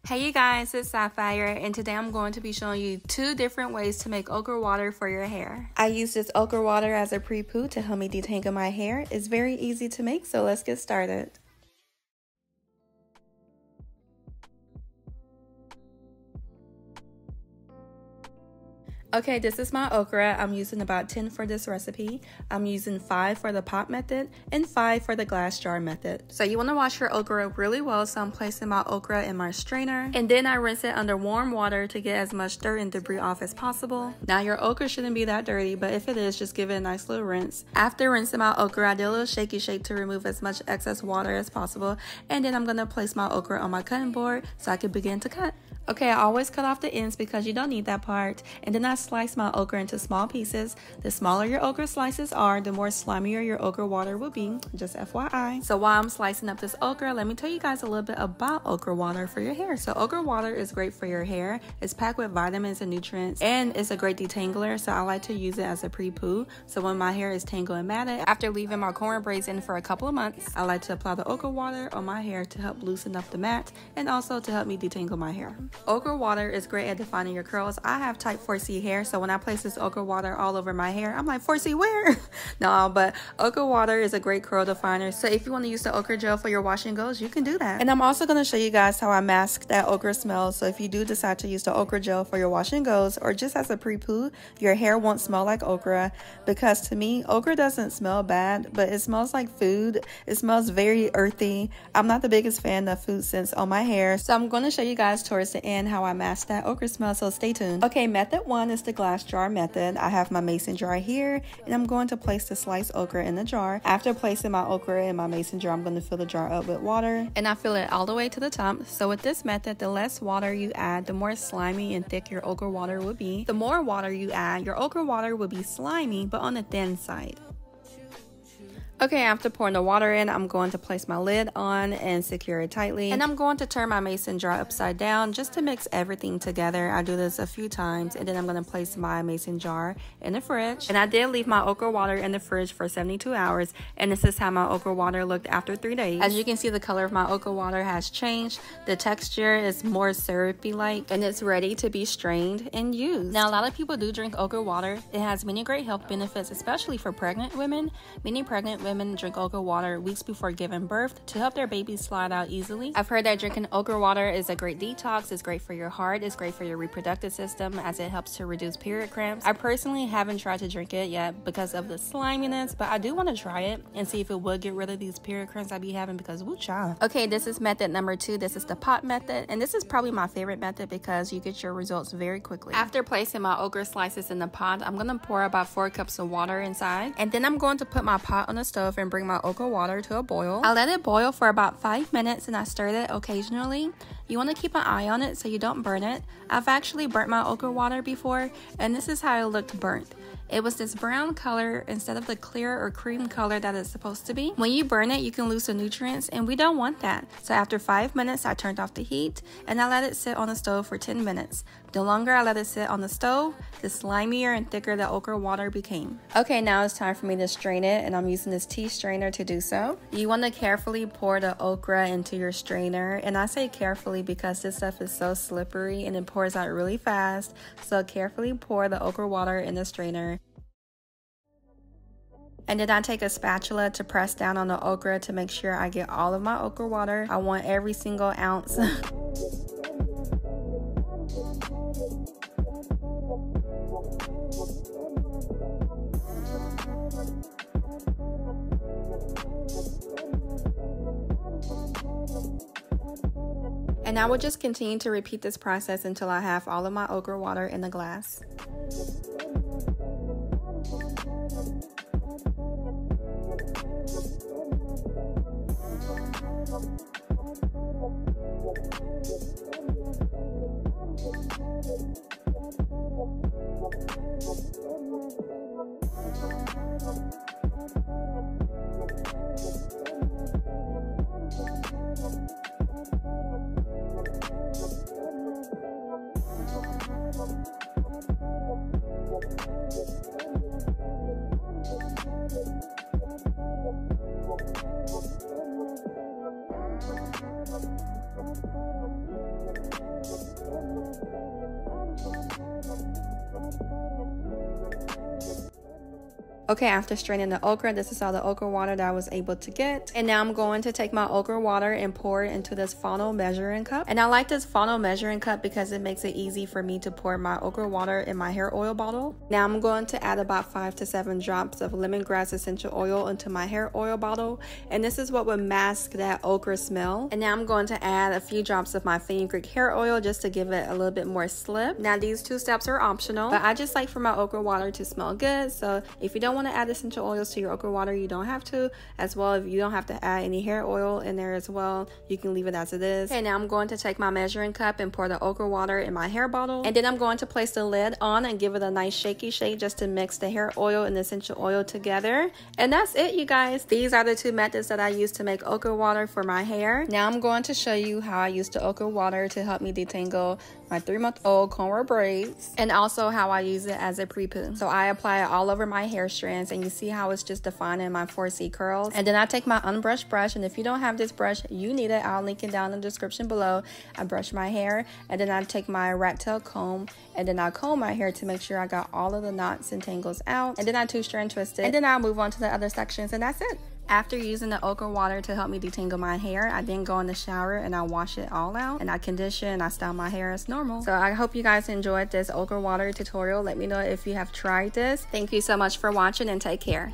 Hey you guys, it's Sapphire, and today I'm going to be showing you 2 different ways to make okra water for your hair. I use this okra water as a pre-poo to help me detangle my hair. It's very easy to make, so let's get started. Okay, this is my okra. I'm using about 10 for this recipe. I'm using 5 for the pot method and 5 for the glass jar method. So you want to wash your okra really well, so I'm placing my okra in my strainer. And then I rinse it under warm water to get as much dirt and debris off as possible. Now your okra shouldn't be that dirty, but if it is, just give it a nice little rinse. After rinsing my okra, I did a little shaky shake to remove as much excess water as possible. And then I'm going to place my okra on my cutting board so I can begin to cut. Okay, I always cut off the ends because you don't need that part. And then I slice my okra into small pieces. The smaller your okra slices are, the more slimier your okra water will be, just FYI. So while I'm slicing up this okra, let me tell you guys a little bit about okra water for your hair. So okra water is great for your hair. It's packed with vitamins and nutrients, and it's a great detangler, so I like to use it as a pre-poo. So when my hair is tangled and matted, after leaving my corn braids in for a couple of months, I like to apply the okra water on my hair to help loosen up the mat and also to help me detangle my hair. Okra water is great at defining your curls. I have type 4C hair, so when I place this okra water all over my hair, I'm like, 4C where? No, but okra water is a great curl definer. So if you want to use the okra gel for your wash and goes, you can do that. And I'm also going to show you guys how I mask that okra smell. So if you do decide to use the okra gel for your wash and goes or just as a pre-poo, your hair won't smell like okra, because to me, okra doesn't smell bad, but it smells like food. It smells very earthy. I'm not the biggest fan of food scents on my hair, so I'm going to show you guys towards the end how I mask that okra smell, so stay tuned. Okay, method 1 is the glass jar method. I have my mason jar here, and I'm going to place the sliced okra in the jar. After placing my okra in my mason jar, I'm going to fill the jar up with water, and I fill it all the way to the top. So with this method, the less water you add, the more slimy and thick your okra water will be. The more water you add, your okra water will be slimy, but on the thin side. Okay, after pouring the water in, I'm going to place my lid on and secure it tightly. And I'm going to turn my mason jar upside down just to mix everything together. I do this a few times, and then I'm going to place my mason jar in the fridge. And I did leave my okra water in the fridge for 72 hours, and this is how my okra water looked after 3 days. As you can see, the color of my okra water has changed. The texture is more syrupy-like, and it's ready to be strained and used. Now, a lot of people do drink okra water. It has many great health benefits, especially for pregnant women. Many pregnant women drink okra water weeks before giving birth to help their babies slide out easily. I've heard that drinking okra water is a great detox. It's great for your heart. It's great for your reproductive system as it helps to reduce period cramps. I personally haven't tried to drink it yet because of the sliminess, but I do want to try it and see if it would get rid of these period cramps I be having, because woo child. Okay, this is method number 2. This is the pot method, and this is probably my favorite method because you get your results very quickly. After placing my okra slices in the pot, I'm going to pour about 4 cups of water inside, and then I'm going to put my pot on the stove and bring my okra water to a boil. I let it boil for about 5 minutes, and I stirred it occasionally. You want to keep an eye on it so you don't burn it. I've actually burnt my okra water before, and this is how it looked burnt. It was this brown color instead of the clear or cream color that it's supposed to be. When you burn it, you can lose the nutrients, and we don't want that. So after 5 minutes, I turned off the heat, and I let it sit on the stove for 10 minutes. The longer I let it sit on the stove, the slimier and thicker the okra water became. Okay, now it's time for me to strain it, and I'm using this tea strainer to do so. You want to carefully pour the okra into your strainer, and I say carefully because this stuff is so slippery and it pours out really fast. So carefully pour the okra water in the strainer. And then I take a spatula to press down on the okra to make sure I get all of my okra water. I want every single ounce. And I will just continue to repeat this process until I have all of my okra water in the glass. Okay, after straining the okra, this is all the okra water that I was able to get. And now I'm going to take my okra water and pour it into this funnel measuring cup. And I like this funnel measuring cup because it makes it easy for me to pour my okra water in my hair oil bottle. Now I'm going to add about 5 to 7 drops of lemongrass essential oil into my hair oil bottle. And this is what would mask that okra smell. And now I'm going to add a few drops of my fenugreek hair oil just to give it a little bit more slip. Now these 2 steps are optional, but I just like for my okra water to smell good. So if you don't want to add essential oils to your okra water, you don't have to. As well, if you don't have to add any hair oil in there as well, you can leave it as it is. Okay, now I'm going to take my measuring cup and pour the okra water in my hair bottle, and then I'm going to place the lid on and give it a nice shaky shake just to mix the hair oil and the essential oil together. And that's it, you guys. These are the 2 methods that I use to make okra water for my hair. Now I'm going to show you how I use the okra water to help me detangle my 3-month-old cornrow braids, and also how I use it as a pre-poo. So I apply it all over my hair strands, and you see how it's just defining my 4C curls. And then I take my unbrushed brush, and if you don't have this brush, you need it. I'll link it down in the description below. I brush my hair, and then I take my rat tail comb, and then I comb my hair to make sure I got all of the knots and tangles out, and then I 2-strand twist it, and then I'll move on to the other sections, and that's it. After using the okra water to help me detangle my hair, I then go in the shower and I wash it all out, and I condition and I style my hair as normal. So I hope you guys enjoyed this okra water tutorial. Let me know if you have tried this. Thank you so much for watching, and take care.